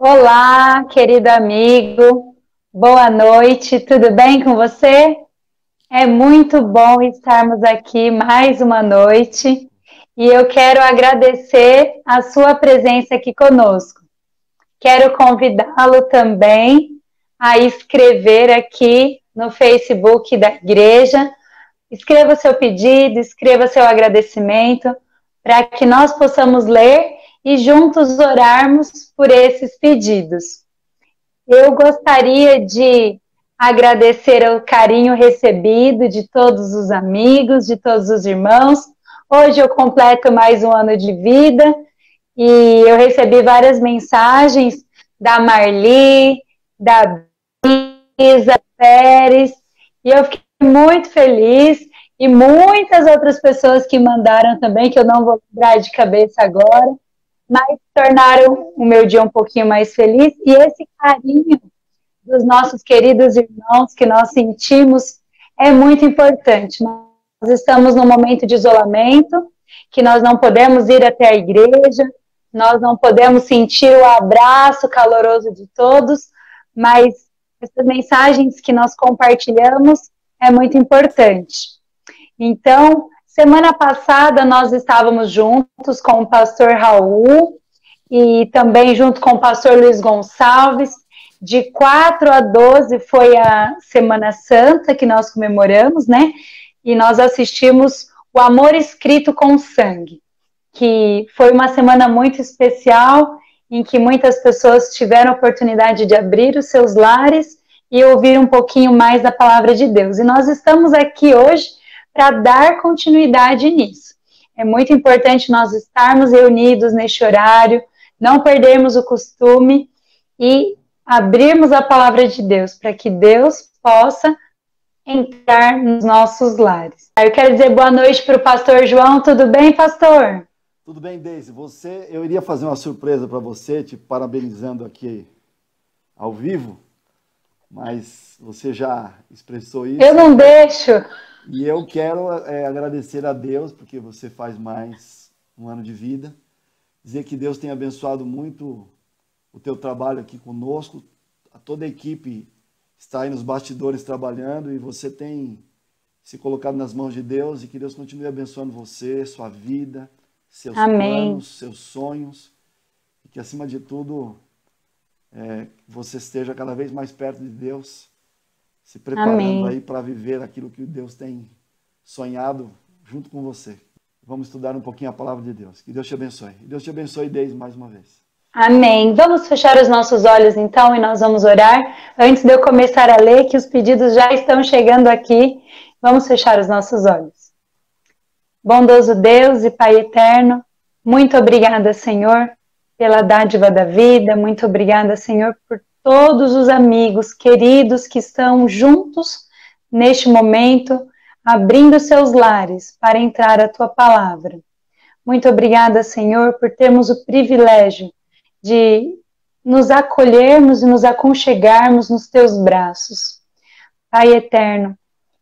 Olá, querido amigo, boa noite, tudo bem com você? É muito bom estarmos aqui mais uma noite e eu quero agradecer a sua presença aqui conosco. Quero convidá-lo também a escrever aqui no Facebook da igreja. Escreva seu pedido, escreva seu agradecimento, para que nós possamos ler e juntos orarmos por esses pedidos. Eu gostaria de agradecer o carinho recebido de todos os amigos, de todos os irmãos. Hoje eu completo mais um ano de vida e eu recebi várias mensagens da Marli, da Isa Pérez, e eu fiquei muito feliz, e muitas outras pessoas que mandaram também, que eu não vou lembrar de cabeça agora, mas tornaram o meu dia um pouquinho mais feliz, e esse carinho dos nossos queridos irmãos que nós sentimos é muito importante. Nós estamos num momento de isolamento, que nós não podemos ir até a igreja, nós não podemos sentir o abraço caloroso de todos, mas essas mensagens que nós compartilhamos é muito importante. Então, semana passada nós estávamos juntos com o pastor Raul e também junto com o pastor Luiz Gonçalves. De 4 a 12 foi a Semana Santa que nós comemoramos, né? E nós assistimos o Amor Escrito com Sangue, que foi uma semana muito especial, em que muitas pessoas tiveram a oportunidade de abrir os seus lares e ouvir um pouquinho mais da palavra de Deus. E nós estamos aqui hoje para dar continuidade nisso. É muito importante nós estarmos reunidos neste horário, não perdermos o costume e abrirmos a palavra de Deus, para que Deus possa entrar nos nossos lares. Eu quero dizer boa noite para o pastor João. Tudo bem, pastor? Tudo bem, Deise? Eu iria fazer uma surpresa para você, te parabenizando aqui ao vivo, mas você já expressou isso. Eu não deixo. E eu quero agradecer a Deus, porque você faz mais um ano de vida, dizer que Deus tem abençoado muito o teu trabalho aqui conosco, toda a equipe está aí nos bastidores trabalhando e você tem se colocado nas mãos de Deus e que Deus continue abençoando você, sua vida, seus Amém. planos, seus sonhos, e que acima de tudo você esteja cada vez mais perto de Deus, se preparando Amém. aí para viver aquilo que Deus tem sonhado junto com você. Vamos estudar um pouquinho a palavra de Deus. Que Deus te abençoe. E Deus te abençoe, Deise, mais uma vez. Amém. Vamos fechar os nossos olhos então e nós vamos orar. Antes de eu começar a ler, que os pedidos já estão chegando aqui, vamos fechar os nossos olhos. Bondoso Deus e Pai eterno, muito obrigada, Senhor, pela dádiva da vida, muito obrigada, Senhor, por todos os amigos queridos que estão juntos neste momento, abrindo seus lares para entrar a Tua palavra. Muito obrigada, Senhor, por termos o privilégio de nos acolhermos e nos aconchegarmos nos Teus braços. Pai eterno,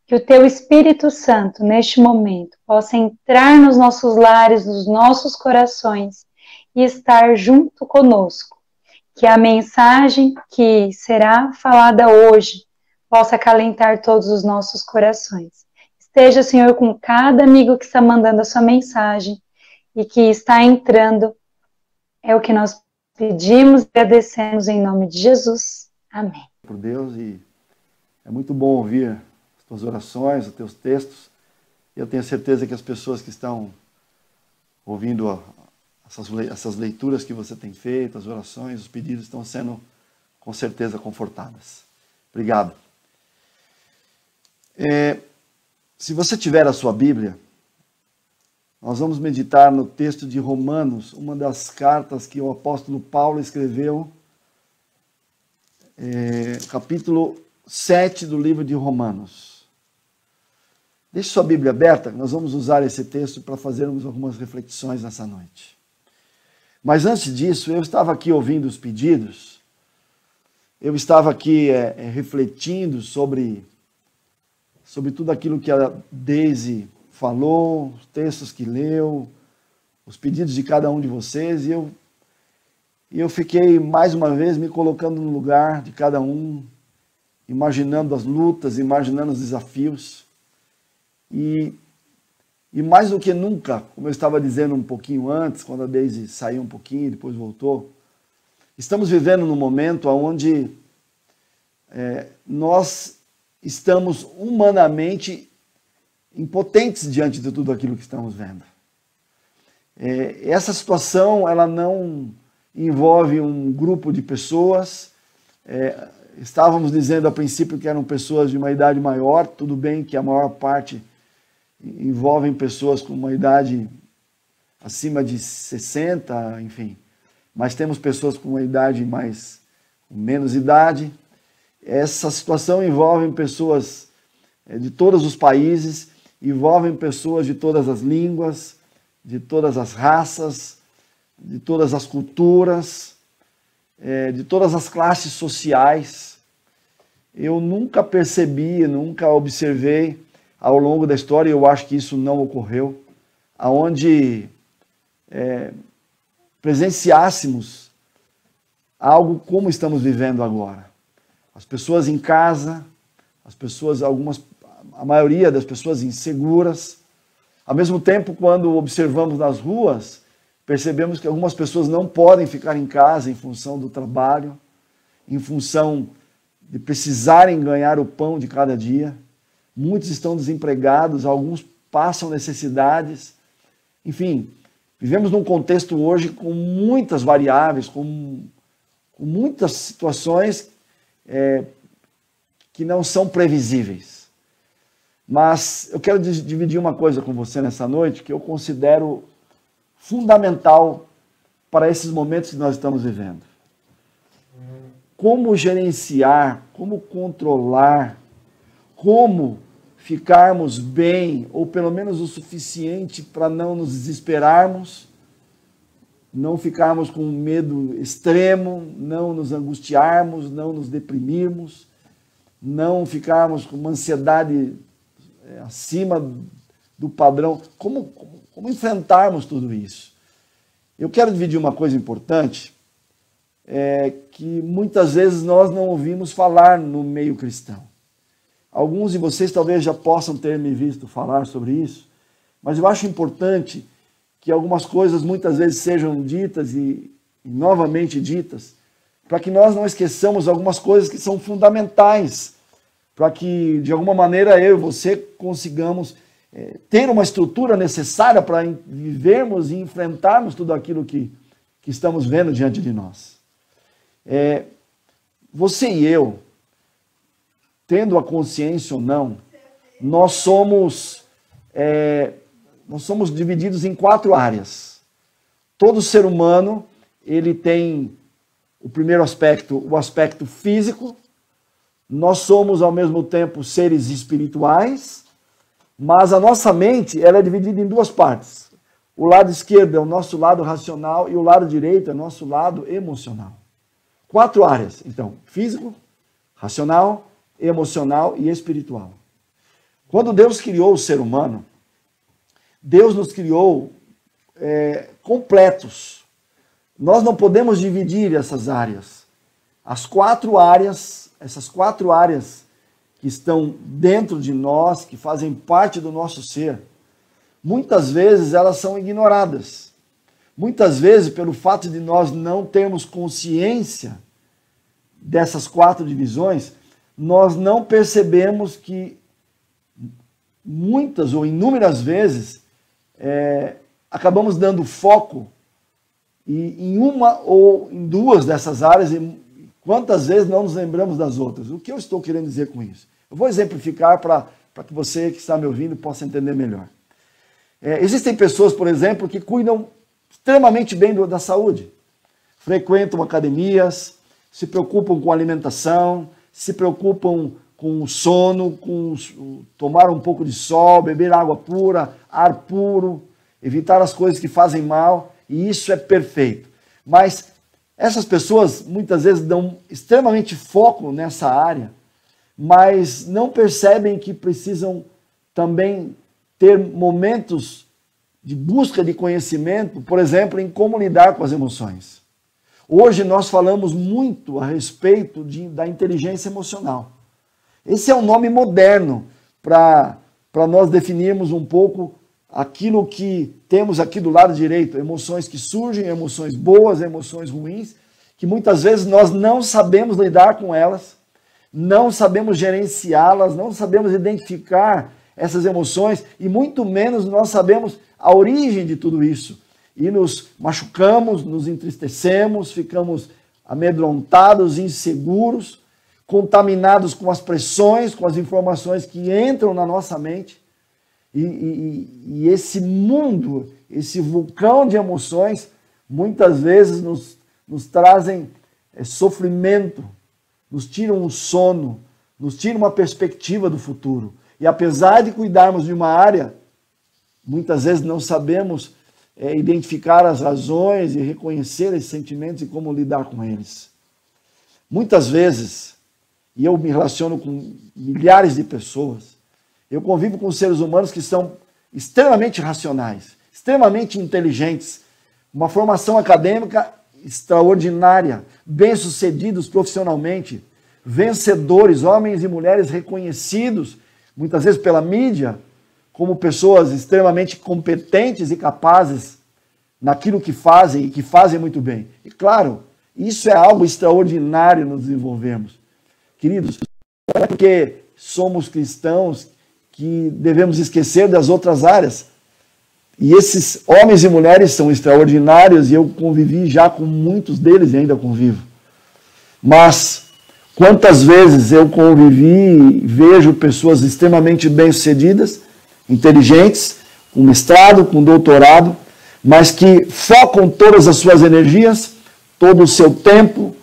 que o Teu Espírito Santo, neste momento, possa entrar nos nossos lares, nos nossos corações e estar junto conosco. Que a mensagem que será falada hoje possa acalentar todos os nossos corações. Esteja, Senhor, com cada amigo que está mandando a sua mensagem e que está entrando. É o que nós pedimos e agradecemos em nome de Jesus. Amém. Por Deus, e é muito bom ouvir as tuas orações, os teus textos. E eu tenho certeza que as pessoas que estão ouvindo essas leituras que você tem feito, as orações, os pedidos, estão sendo com certeza confortadas. Obrigado. Se você tiver a sua Bíblia, nós vamos meditar no texto de Romanos, uma das cartas que o apóstolo Paulo escreveu, capítulo 7 do livro de Romanos. Deixe sua Bíblia aberta, nós vamos usar esse texto para fazermos algumas reflexões nessa noite. Mas antes disso, eu estava aqui ouvindo os pedidos, eu estava aqui refletindo sobre tudo aquilo que a Deise falou, os textos que leu, os pedidos de cada um de vocês, e E eu fiquei, mais uma vez, me colocando no lugar de cada um, imaginando as lutas, imaginando os desafios. E mais do que nunca, como eu estava dizendo um pouquinho antes, quando a Daisy saiu um pouquinho e depois voltou, estamos vivendo num momento onde nós estamos humanamente impotentes diante de tudo aquilo que estamos vendo. Essa situação, ela não envolve um grupo de pessoas. Estávamos dizendo a princípio que eram pessoas de uma idade maior, tudo bem que a maior parte envolvem pessoas com uma idade acima de 60, enfim. Mas temos pessoas com uma idade com menos idade. Essa situação envolve pessoas de todos os países, envolve pessoas de todas as línguas, de todas as raças, de todas as culturas, de todas as classes sociais. Eu nunca percebi, nunca observei ao longo da história, e eu acho que isso não ocorreu, aonde presenciássemos algo como estamos vivendo agora. As pessoas em casa, a maioria das pessoas inseguras. Ao mesmo tempo, quando observamos nas ruas, percebemos que algumas pessoas não podem ficar em casa em função do trabalho, em função de precisarem ganhar o pão de cada dia. Muitos estão desempregados, alguns passam necessidades. Enfim, vivemos num contexto hoje com muitas variáveis, com muitas situações que não são previsíveis. Mas eu quero dividir uma coisa com você nessa noite que eu considero fundamental para esses momentos que nós estamos vivendo. Como gerenciar, como controlar, como ficarmos bem, ou pelo menos o suficiente para não nos desesperarmos, não ficarmos com medo extremo, não nos angustiarmos, não nos deprimirmos, não ficarmos com uma ansiedade acima do padrão. Como enfrentarmos tudo isso? Eu quero dividir uma coisa importante, que muitas vezes nós não ouvimos falar no meio cristão. Alguns de vocês talvez já possam ter me visto falar sobre isso, mas eu acho importante que algumas coisas muitas vezes sejam ditas e novamente ditas, para que nós não esqueçamos algumas coisas que são fundamentais, para que de alguma maneira eu e você consigamos ter uma estrutura necessária para vivermos e enfrentarmos tudo aquilo que estamos vendo diante de nós. Você e eu, tendo a consciência ou não, nós somos divididos em 4 áreas. Todo ser humano, ele tem o primeiro aspecto, o aspecto físico. Nós somos ao mesmo tempo seres espirituais, mas a nossa mente ela é dividida em 2 partes. O lado esquerdo é o nosso lado racional e o lado direito é o nosso lado emocional. 4 áreas, então, físico, racional, emocional e espiritual. Quando Deus criou o ser humano, Deus nos criou completos. Nós não podemos dividir essas áreas. As 4 áreas, essas 4 áreas que estão dentro de nós, que fazem parte do nosso ser, muitas vezes elas são ignoradas. Muitas vezes, pelo fato de nós não termos consciência dessas 4 divisões, nós não percebemos que muitas ou inúmeras vezes acabamos dando foco em uma ou em 2 dessas áreas e quantas vezes não nos lembramos das outras. O que eu estou querendo dizer com isso? Eu vou exemplificar para que você que está me ouvindo possa entender melhor. Existem pessoas, por exemplo, que cuidam extremamente bem da saúde. Frequentam academias, se preocupam com alimentação, se preocupam com o sono, com tomar um pouco de sol, beber água pura, ar puro, evitar as coisas que fazem mal, e isso é perfeito. Mas essas pessoas muitas vezes dão extremamente foco nessa área, mas não percebem que precisam também ter momentos de busca de conhecimento, por exemplo, em como lidar com as emoções. Hoje nós falamos muito a respeito da inteligência emocional. Esse é um nome moderno para nós definirmos um pouco aquilo que temos aqui do lado direito, emoções que surgem, emoções boas, emoções ruins, que muitas vezes nós não sabemos lidar com elas, não sabemos gerenciá-las, não sabemos identificar essas emoções e muito menos nós sabemos a origem de tudo isso. E nos machucamos, nos entristecemos, ficamos amedrontados, inseguros, contaminados com as pressões, com as informações que entram na nossa mente. E esse mundo, esse vulcão de emoções, muitas vezes nos trazem sofrimento, nos tiram o sono, nos tiram uma perspectiva do futuro. E apesar de cuidarmos de uma área, muitas vezes não sabemos identificar as razões e reconhecer esses sentimentos e como lidar com eles. Muitas vezes, e eu me relaciono com milhares de pessoas, eu convivo com seres humanos que são extremamente racionais, extremamente inteligentes, uma formação acadêmica extraordinária, bem-sucedidos profissionalmente, vencedores, homens e mulheres reconhecidos, muitas vezes pela mídia, como pessoas extremamente competentes e capazes naquilo que fazem e que fazem muito bem. E claro, isso é algo extraordinário nos desenvolvermos. Queridos, não é porque somos cristãos que devemos esquecer das outras áreas. E esses homens e mulheres são extraordinários e eu convivi já com muitos deles e ainda convivo. Mas quantas vezes eu convivi e vejo pessoas extremamente bem-sucedidas, inteligentes, com mestrado, com doutorado, mas que focam todas as suas energias, todo o seu tempo,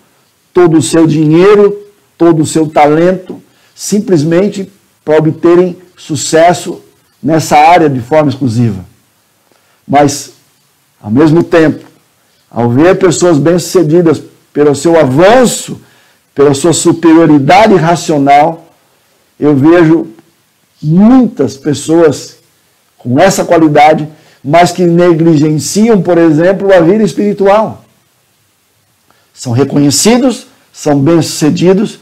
todo o seu dinheiro, todo o seu talento, simplesmente para obterem sucesso nessa área de forma exclusiva. Mas, ao mesmo tempo, ao ver pessoas bem-sucedidas pelo seu avanço, pela sua superioridade racional, eu vejo muitas pessoas com essa qualidade, mas que negligenciam, por exemplo, a vida espiritual. São reconhecidos, são bem-sucedidos,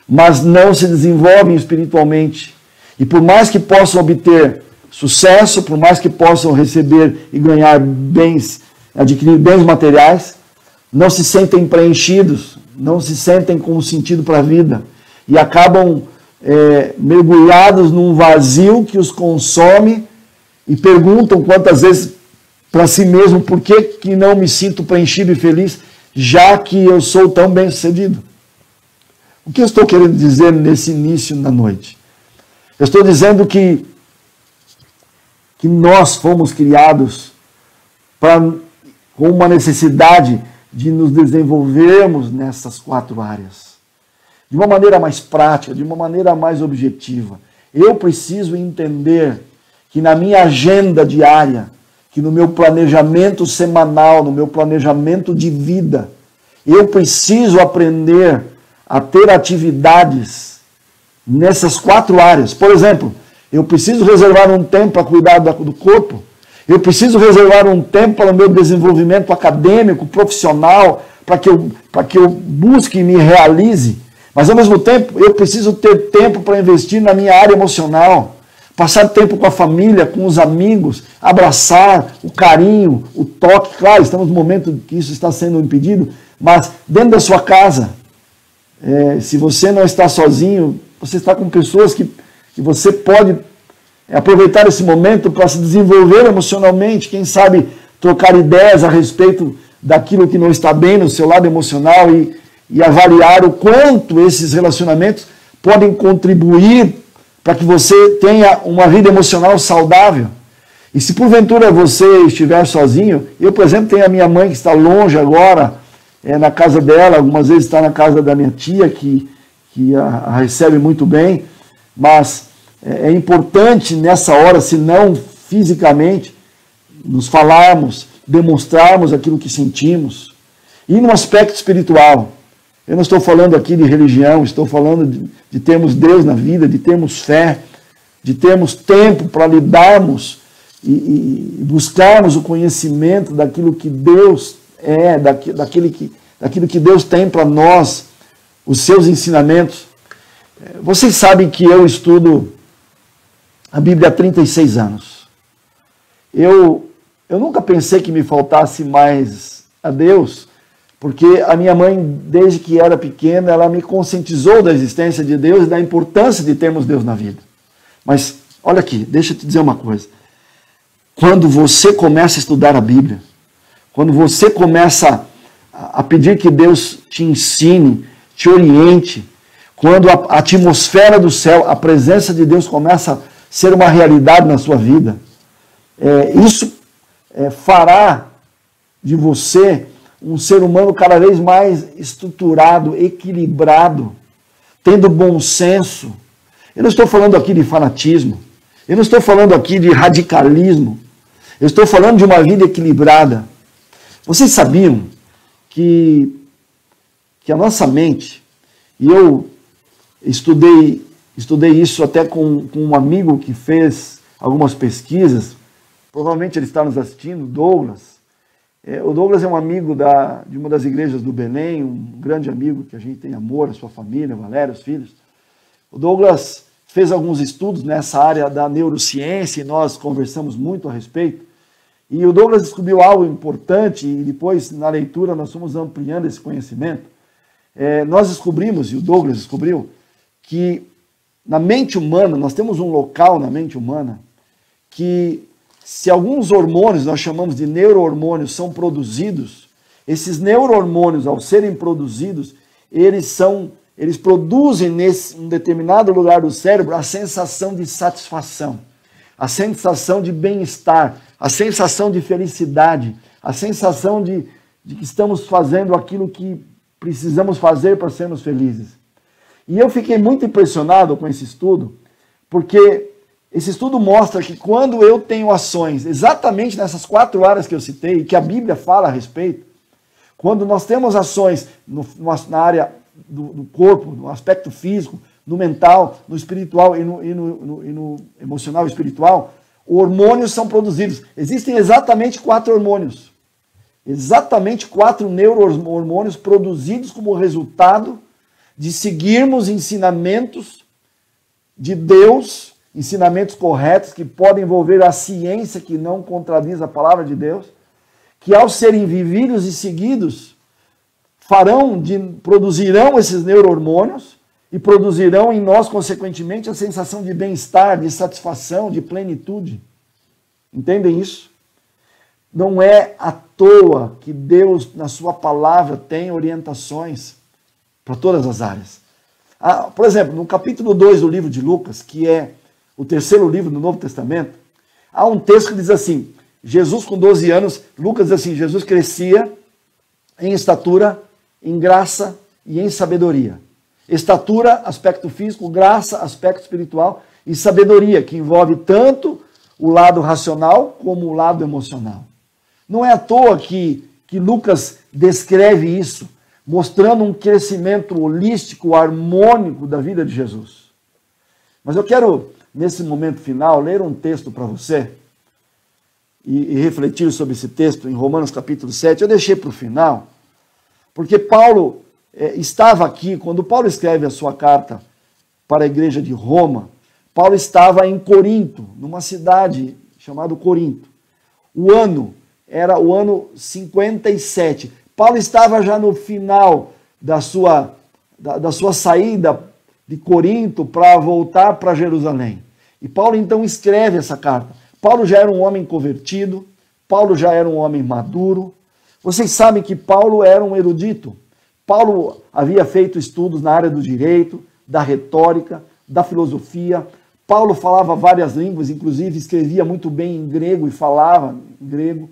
mas não se desenvolvem espiritualmente. E por mais que possam obter sucesso, por mais que possam receber e ganhar bens, adquirir bens materiais, não se sentem preenchidos, não se sentem com um sentido para a vida e acabam mergulhados num vazio que os consome e perguntam quantas vezes para si mesmo por que não me sinto preenchido e feliz, já que eu sou tão bem-sucedido. O que eu estou querendo dizer nesse início da noite? Eu estou dizendo que nós fomos criados com uma necessidade de nos desenvolvermos nessas 4 áreas. De uma maneira mais prática, de uma maneira mais objetiva. Eu preciso entender que na minha agenda diária, que no meu planejamento semanal, no meu planejamento de vida, eu preciso aprender a ter atividades nessas 4 áreas. Por exemplo, eu preciso reservar um tempo para cuidar do corpo, eu preciso reservar um tempo para o meu desenvolvimento acadêmico, profissional, para que eu busque e me realize. Mas, ao mesmo tempo, eu preciso ter tempo para investir na minha área emocional, passar tempo com a família, com os amigos, abraçar, o carinho, o toque. Claro, estamos no momento que isso está sendo impedido, mas dentro da sua casa, se você não está sozinho, você está com pessoas que você pode aproveitar esse momento para se desenvolver emocionalmente, quem sabe trocar ideias a respeito daquilo que não está bem no seu lado emocional e avaliar o quanto esses relacionamentos podem contribuir para que você tenha uma vida emocional saudável. E se porventura você estiver sozinho, eu, por exemplo, tenho a minha mãe que está longe agora, na casa dela, algumas vezes está na casa da minha tia, que a recebe muito bem, mas é importante nessa hora, se não fisicamente, nos falarmos, demonstrarmos aquilo que sentimos. E no aspecto espiritual, eu não estou falando aqui de religião, estou falando de termos Deus na vida, de termos fé, de termos tempo para lidarmos e buscarmos o conhecimento daquilo que Deus é, daquilo que Deus tem para nós, os seus ensinamentos. Vocês sabem que eu estudo a Bíblia há 36 anos. Eu nunca pensei que me faltasse mais a Deus, porque a minha mãe, desde que era pequena, ela me conscientizou da existência de Deus e da importância de termos Deus na vida. Mas, olha aqui, deixa eu te dizer uma coisa. Quando você começa a estudar a Bíblia, quando você começa a pedir que Deus te ensine, te oriente, quando a atmosfera do céu, a presença de Deus começa a ser uma realidade na sua vida, isso fará de você um ser humano cada vez mais estruturado, equilibrado, tendo bom senso. Eu não estou falando aqui de fanatismo, eu não estou falando aqui de radicalismo, eu estou falando de uma vida equilibrada. Vocês sabiam que a nossa mente, e eu estudei isso até com um amigo que fez algumas pesquisas, provavelmente ele está nos assistindo, Douglas. O Douglas é um amigo de uma das igrejas do Belém, um grande amigo que a gente tem amor, a sua família, Valério, os filhos. O Douglas fez alguns estudos nessa área da neurociência e nós conversamos muito a respeito. E o Douglas descobriu algo importante e depois, na leitura, nós fomos ampliando esse conhecimento. Nós descobrimos, e o Douglas descobriu, que na mente humana, nós temos um local na mente humana que, se alguns hormônios, nós chamamos de neurohormônios, são produzidos, esses neurohormônios, ao serem produzidos, eles produzem nesse um determinado lugar do cérebro a sensação de satisfação, a sensação de bem-estar, a sensação de felicidade, a sensação de que estamos fazendo aquilo que precisamos fazer para sermos felizes. E eu fiquei muito impressionado com esse estudo, porque esse estudo mostra que quando eu tenho ações exatamente nessas 4 áreas que eu citei, que a Bíblia fala a respeito, quando nós temos ações na área do corpo, no aspecto físico, no mental, no espiritual e no emocional e espiritual, hormônios são produzidos. Existem exatamente 4 hormônios. Exatamente 4 neurohormônios produzidos como resultado de seguirmos ensinamentos de Deus, ensinamentos corretos que podem envolver a ciência que não contradiz a palavra de Deus, que ao serem vividos e seguidos, produzirão esses neurohormônios e produzirão em nós, consequentemente, a sensação de bem-estar, de satisfação, de plenitude. Entendem isso? Não é à toa que Deus, na sua palavra, tem orientações para todas as áreas. Por exemplo, no capítulo 2 do livro de Lucas, que é o 3º livro do Novo Testamento, há um texto que diz assim, Jesus com 12 anos, Lucas diz assim, Jesus crescia em estatura, em graça e em sabedoria. Estatura, aspecto físico, graça, aspecto espiritual e sabedoria, que envolve tanto o lado racional como o lado emocional. Não é à toa que Lucas descreve isso, mostrando um crescimento holístico, harmônico da vida de Jesus. Mas eu quero, nesse momento final, ler um texto para você e refletir sobre esse texto em Romanos capítulo 7. Eu deixei para o final, porque Paulo estava aqui, quando Paulo escreve a sua carta para a igreja de Roma, Paulo estava em Corinto, numa cidade chamada Corinto. O ano era o ano 57. Paulo estava já no final da sua saída de Corinto para voltar para Jerusalém. E Paulo então escreve essa carta. Paulo já era um homem convertido, Paulo já era um homem maduro. Vocês sabem que Paulo era um erudito. Paulo havia feito estudos na área do direito, da retórica, da filosofia. Paulo falava várias línguas, inclusive escrevia muito bem em grego e falava em grego.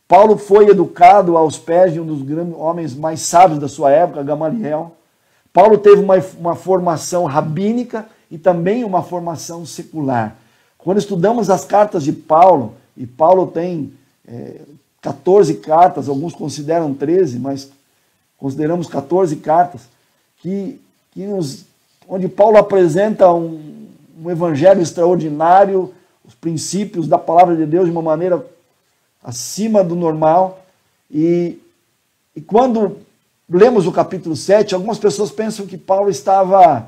Paulo foi educado aos pés de um dos grandes homens mais sábios da sua época, Gamaliel. Paulo teve uma formação rabínica e também uma formação secular. Quando estudamos as cartas de Paulo, e Paulo tem 14 cartas, alguns consideram 13, mas consideramos 14 cartas, onde Paulo apresenta um evangelho extraordinário, os princípios da palavra de Deus de uma maneira acima do normal. E quando lemos o capítulo 7, algumas pessoas pensam que Paulo estava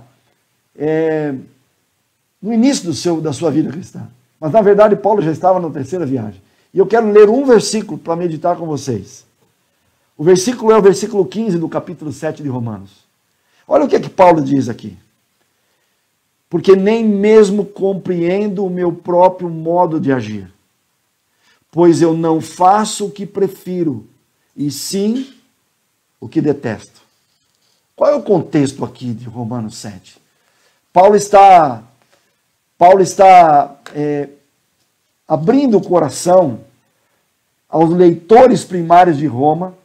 no início da sua vida cristã. Mas, na verdade, Paulo já estava na terceira viagem. E eu quero ler um versículo para meditar com vocês. O versículo é o versículo 15 do capítulo 7 de Romanos. Olha o que é que Paulo diz aqui. Porque nem mesmo compreendo o meu próprio modo de agir, pois eu não faço o que prefiro, e sim o que detesto. Qual é o contexto aqui de Romanos 7? Paulo está abrindo o coração aos leitores primários de Roma.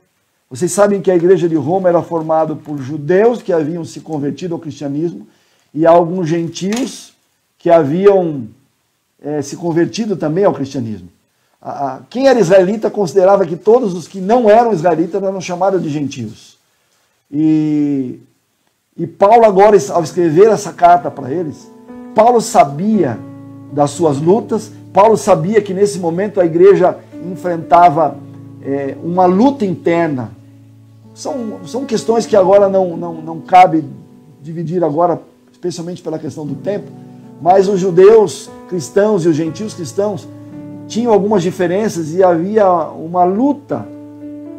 Vocês sabem que a igreja de Roma era formada por judeus que haviam se convertido ao cristianismo e alguns gentios que haviam se convertido também ao cristianismo. Quem era israelita considerava que todos os que não eram israelitas eram chamados de gentios. E Paulo agora, ao escrever essa carta para eles, Paulo sabia das suas lutas, Paulo sabia que nesse momento a igreja enfrentava uma luta interna. São questões que agora não cabe dividir agora, especialmente pela questão do tempo, mas os judeus cristãos e os gentios cristãos tinham algumas diferenças e havia uma luta.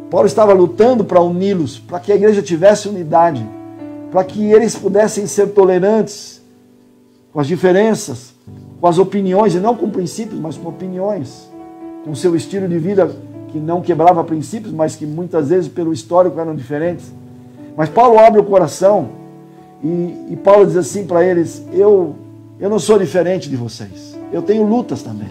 Paulo estava lutando para uni-los, para que a igreja tivesse unidade, para que eles pudessem ser tolerantes com as diferenças, com as opiniões, e não com princípios, mas com opiniões, com seu estilo de vida que não quebrava princípios, mas que muitas vezes pelo histórico eram diferentes. Mas Paulo abre o coração e Paulo diz assim para eles: eu não sou diferente de vocês, eu tenho lutas também.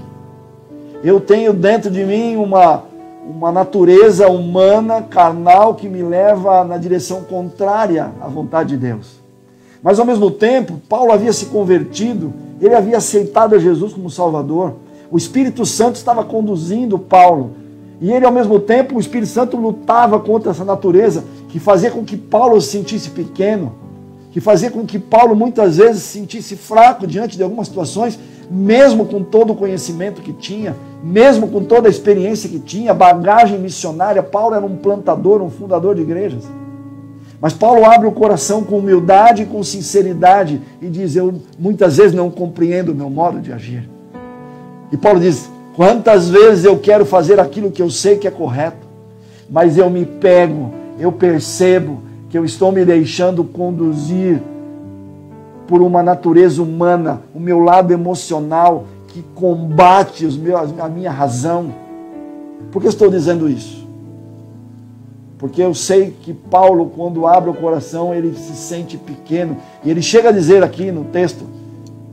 Eu tenho dentro de mim uma natureza humana, carnal, que me leva na direção contrária à vontade de Deus. Mas ao mesmo tempo, Paulo havia se convertido, ele havia aceitado a Jesus como Salvador. O Espírito Santo estava conduzindo Paulo. E ele, ao mesmo tempo, o Espírito Santo lutava contra essa natureza que fazia com que Paulo se sentisse pequeno, que fazia com que Paulo muitas vezes se sentisse fraco diante de algumas situações, mesmo com todo o conhecimento que tinha, mesmo com toda a experiência que tinha, bagagem missionária. Paulo era um plantador, um fundador de igrejas. Mas Paulo abre o coração com humildade e com sinceridade e diz: eu muitas vezes não compreendo o meu modo de agir. E Paulo diz: quantas vezes eu quero fazer aquilo que eu sei que é correto, mas eu me pego, eu percebo que eu estou me deixando conduzir por uma natureza humana, o meu lado emocional que combate a minha razão. Por que eu estou dizendo isso? Porque eu sei que Paulo, quando abre o coração, ele se sente pequeno. E ele chega a dizer aqui no texto,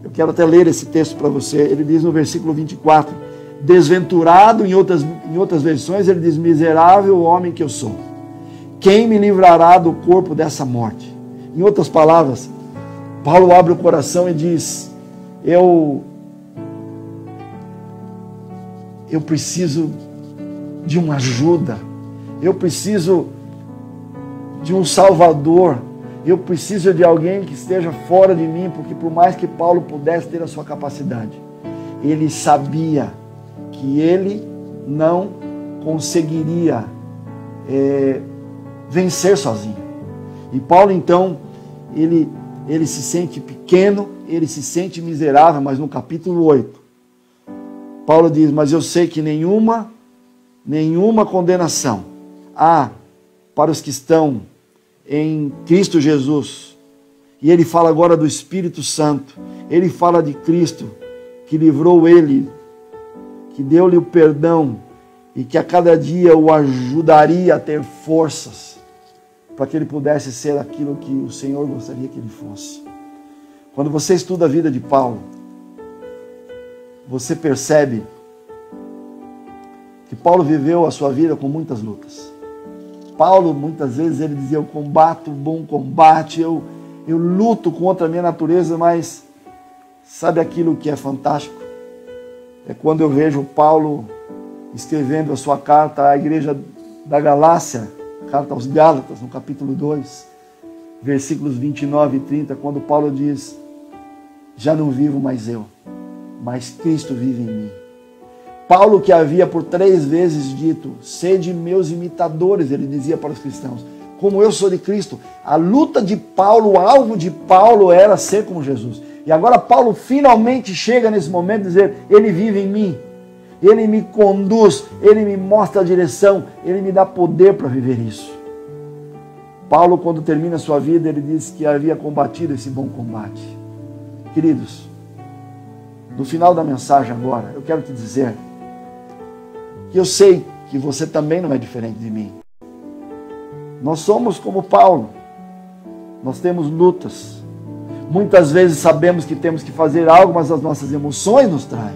eu quero até ler esse texto para você, ele diz no versículo 24, desventurado, em outras versões ele diz: miserável homem que eu sou, quem me livrará do corpo dessa morte? Em outras palavras, Paulo abre o coração e diz: eu preciso de uma ajuda, eu preciso de um Salvador, eu preciso de alguém que esteja fora de mim, porque por mais que Paulo pudesse ter a sua capacidade, ele sabia que ele não conseguiria vencer sozinho. E Paulo então, ele se sente pequeno, ele se sente miserável, mas no capítulo 8, Paulo diz: mas eu sei que nenhuma condenação há para os que estão em Cristo Jesus. E ele fala agora do Espírito Santo, ele fala de Cristo, que livrou ele, que deu-lhe o perdão, e que a cada dia o ajudaria a ter forças, para que ele pudesse ser aquilo que o Senhor gostaria que ele fosse. Quando você estuda a vida de Paulo, você percebe que Paulo viveu a sua vida com muitas lutas. Paulo, muitas vezes, ele dizia: eu combato o bom combate, eu luto contra a minha natureza, mas sabe aquilo que é fantástico? É quando eu vejo Paulo escrevendo a sua carta à igreja da Galácia, carta aos Gálatas, no capítulo 2, versículos 29 e 30, quando Paulo diz: já não vivo mais eu, mas Cristo vive em mim. Paulo, que havia por 3 vezes dito: sede meus imitadores, ele dizia para os cristãos, como eu sou de Cristo. A luta de Paulo, o alvo de Paulo era ser como Jesus. E agora Paulo finalmente chega nesse momento de dizer, ele vive em mim, ele me conduz, ele me mostra a direção, ele me dá poder para viver isso. Paulo, quando termina a sua vida, ele diz que havia combatido esse bom combate. Queridos, no final da mensagem agora, eu quero te dizer que eu sei que você também não é diferente de mim. Nós somos como Paulo, nós temos lutas. Muitas vezes sabemos que temos que fazer algo, mas as nossas emoções nos traem.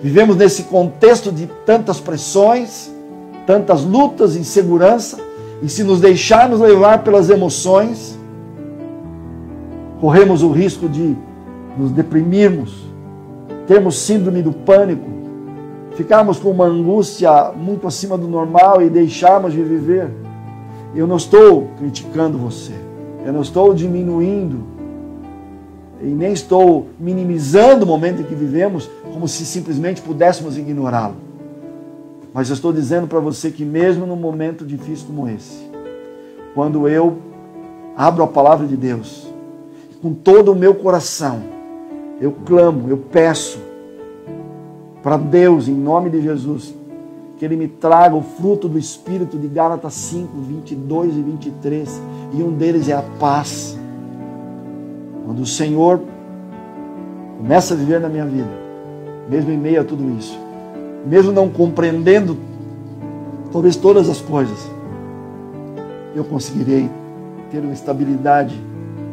Vivemos nesse contexto de tantas pressões, tantas lutas, insegurança, e se nos deixarmos levar pelas emoções, corremos o risco de nos deprimirmos, termos síndrome do pânico, ficarmos com uma angústia muito acima do normal e deixarmos de viver. Eu não estou criticando você, eu não estou diminuindo e nem estou minimizando o momento em que vivemos como se simplesmente pudéssemos ignorá-lo. Mas eu estou dizendo para você que mesmo num momento difícil como esse, quando eu abro a palavra de Deus, com todo o meu coração, eu clamo, eu peço para Deus, em nome de Jesus, que Ele me traga o fruto do Espírito de Gálatas 5, 22 e 23, e um deles é a paz. Quando o Senhor começa a viver na minha vida, mesmo em meio a tudo isso, mesmo não compreendendo talvez todas as coisas, eu conseguirei ter uma estabilidade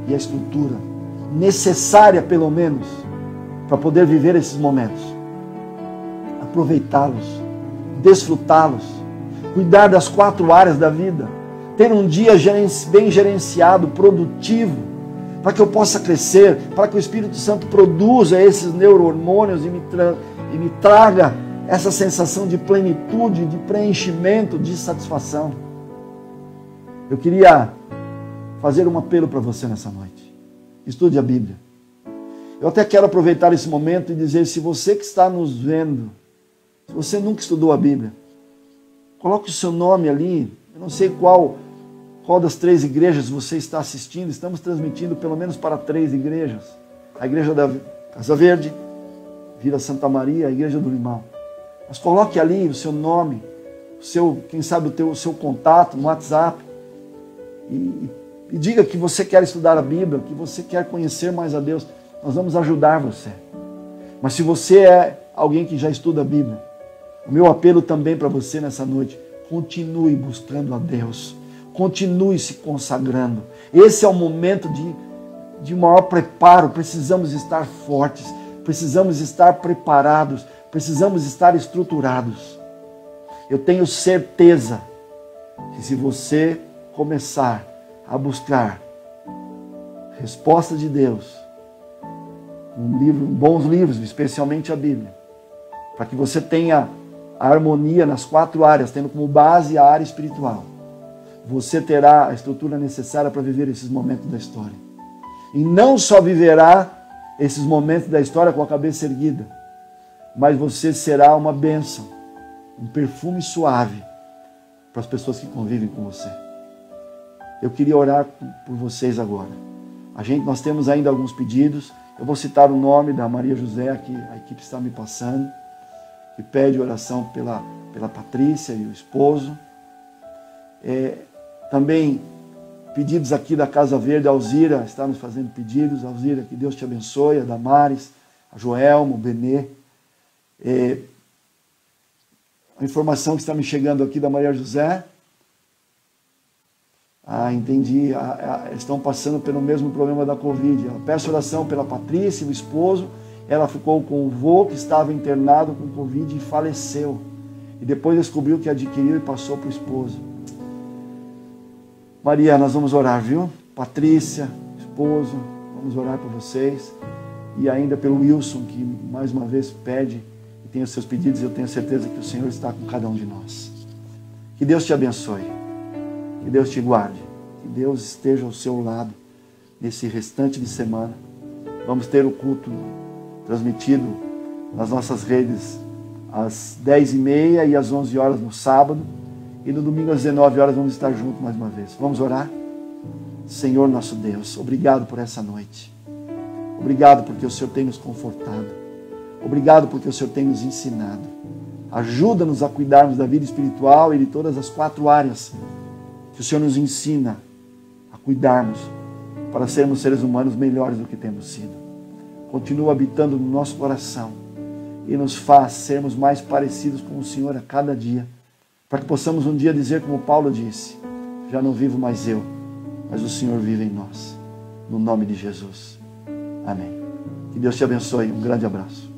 e a estrutura necessária, pelo menos, para poder viver esses momentos, aproveitá-los, desfrutá-los, cuidar das 4 áreas da vida, ter um dia bem gerenciado, produtivo, para que eu possa crescer, para que o Espírito Santo produza esses neurohormônios e me traga essa sensação de plenitude, de preenchimento, de satisfação. Eu queria fazer um apelo para você nessa noite. Estude a Bíblia. Eu até quero aproveitar esse momento e dizer, se você que está nos vendo, se você nunca estudou a Bíblia, coloque o seu nome ali. Eu não sei qual das 3 igrejas você está assistindo. Estamos transmitindo pelo menos para 3 igrejas. A igreja da Casa Verde, Vila Santa Maria, a igreja do Limão. Mas coloque ali o seu nome, quem sabe o seu contato no WhatsApp. E diga que você quer estudar a Bíblia, que você quer conhecer mais a Deus. Nós vamos ajudar você. Mas se você é alguém que já estuda a Bíblia, o meu apelo também para você nessa noite, continue buscando a Deus. Continue se consagrando. Esse é o momento de maior preparo. Precisamos estar fortes, precisamos estar preparados, precisamos estar estruturados. Eu tenho certeza que se você começar a buscar resposta de Deus, bons livros, especialmente a Bíblia, para que você tenha a harmonia nas 4 áreas, tendo como base a área espiritual, você terá a estrutura necessária para viver esses momentos da história. E não só viverá esses momentos da história com a cabeça erguida, mas você será uma bênção, um perfume suave para as pessoas que convivem com você. Eu queria orar por vocês agora. Nós temos ainda alguns pedidos. Eu vou citar o nome da Maria José, que a equipe está me passando, que pede oração pela Patrícia e o esposo. Também pedidos aqui da Casa Verde, a Alzira está nos fazendo pedidos. Alzira, que Deus te abençoe, a Damares, a Joelma, o Benê. A informação que está me chegando aqui da Maria José. Entendi. Eles estão passando pelo mesmo problema da Covid. Eu peço oração pela Patrícia, o esposo. Ela ficou com o vô que estava internado com Covid e faleceu. E depois descobriu que adquiriu e passou para o esposo. Maria, nós vamos orar, viu? Patrícia, esposo, vamos orar por vocês. E ainda pelo Wilson, que mais uma vez pede e tem os seus pedidos. Eu tenho certeza que o Senhor está com cada um de nós. Que Deus te abençoe. Que Deus te guarde. Que Deus esteja ao seu lado nesse restante de semana. Vamos ter o culto transmitido nas nossas redes às 10h30 e às 11 horas no sábado. E no domingo às 19 horas vamos estar juntos mais uma vez. Vamos orar? Senhor nosso Deus, obrigado por essa noite. Obrigado porque o Senhor tem nos confortado. Obrigado porque o Senhor tem nos ensinado. Ajuda-nos a cuidarmos da vida espiritual e de todas as 4 áreas que o Senhor nos ensina a cuidarmos para sermos seres humanos melhores do que temos sido. Continua habitando no nosso coração e nos faz sermos mais parecidos com o Senhor a cada dia, para que possamos um dia dizer como Paulo disse: já não vivo mais eu, mas o Senhor vive em nós. No nome de Jesus. Amém. Que Deus te abençoe. Um grande abraço.